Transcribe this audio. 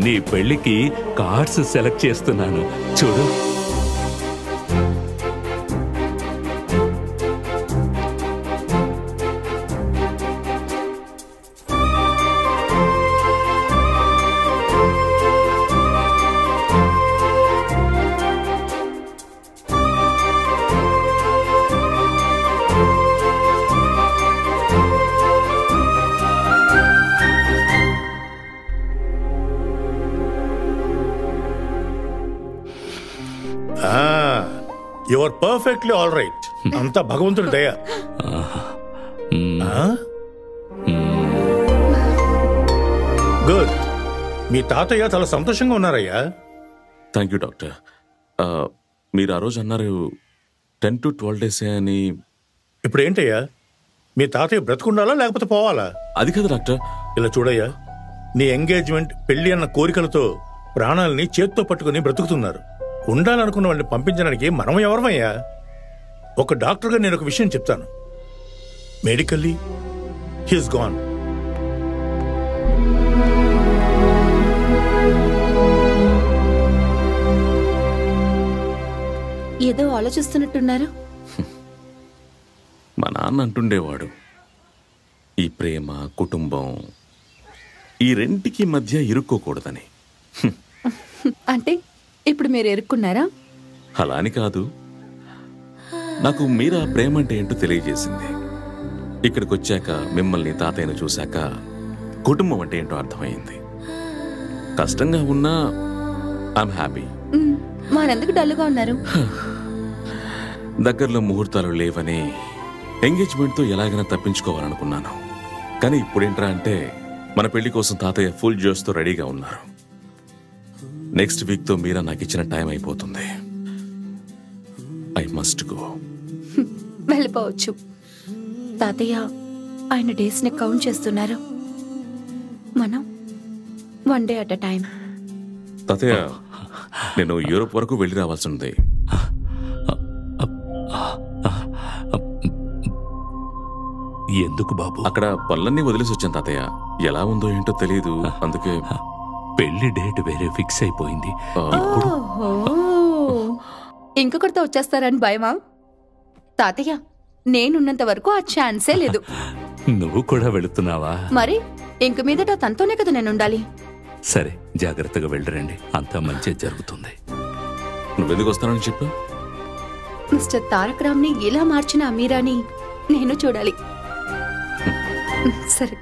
నీ పెళ్లికి cards select చేస్తున్నాను చూడు. You are perfectly all right. అంతా భగవంతుడి దయ. గుడ్. మీ తాతయ్య చాలా సంతోషంగా ఉన్నారయ్యా. Thank you doctor. మీరు ఆ రోజు అన్నారు 10 to 12 days అని. ఇప్పుడు ఏంటయ్యా, మీ తాతయ్య బ్రతుకుండాలా లేకపోతే పోవాలా? అది కదా డాక్టర్. ఇలా చూడయ్యా, నీ ఎంగేజ్మెంట్ పెళ్లి అన్న కోరికలతో ప్రాణాలని చేత్తో పట్టుకుని బ్రతుకుతున్నారు. ఉండాలనుకున్న వాళ్ళని పంపించడానికి మనం ఎవరమయ్యా? ఒక డాక్టర్గా నేను ఒక విషయం చెప్తాను. Medically he's gone. ఏదో ఆలోచిస్తున్నట్టున్నారు. మా నాన్న అంటుండేవాడు, ఈ ప్రేమ కుటుంబం ఈ రెంటికి మధ్య ఇరుక్కోకూడదని. అంటే ఇప్పుడు మీరు ఎరుక్కున్నారా? అలా అని కాదు, నాకు మీరా ప్రేమ అంటే ఏంటో తెలియజేసింది. ఇక్కడికి వచ్చాక మిమ్మల్ని తాతయ్యను చూశాక కుటుంబం అంటే ఏంటో అర్థమైంది. కష్టంగా ఉన్నా ఐఎమ్ హ్యాపీ. మరెందుకు డల్గా ఉన్నారు? దగ్గరలో ముహూర్తాలు లేవని ఎంగేజ్మెంట్తో ఎలాగైనా తప్పించుకోవాలనుకున్నాను. కానీ ఇప్పుడేంట్రా అంటే మన పెళ్లి కోసం తాతయ్య ఫుల్ జోష్తో రెడీగా ఉన్నారు. నెక్స్ట్ వీక్తో మీరా నాకు ఇచ్చిన టైం అయిపోతుంది. I must go. వెళ్ళిపోవచ్చు. తాతయ్య ఆయన డేస్ని కౌంట్ చేస్తున్నారు. మనం 1 day at a time. తాతయ్య, నేను యూరోప్ వరకు వెళ్ళి రావాల్సి ఉంది. ఎందుకు బాబు? అక్కడ పనులన్నీ వదిలేసి వచ్చాను తాతయ్య. ఎలా ఉందో ఏంటో తెలియదు, అందుకే. పెళ్లి డేట్ వేరే ఫిక్స్ అయిపోయింది. ఇంకొకరితో వచ్చేస్తారని భయమా? తాతయ్య, నేనున్నంత వరకు ఆ ఛాన్సే లేదు. నువ్వు కూడా వెళుతున్నావా? మరి ఇంక మీదట తనతోనే కదా నేను ఉండాలి. సరే, జాగ్రత్తగా వెళ్ళరండి, అంతా మంచి జరుగుతుంది. నువ్వెందుకు వస్తానని చెప్పు. మిస్టర్ తారక్ రామ్ని ఇలా మార్చిన అమీరాని నేను చూడాలి. సరే.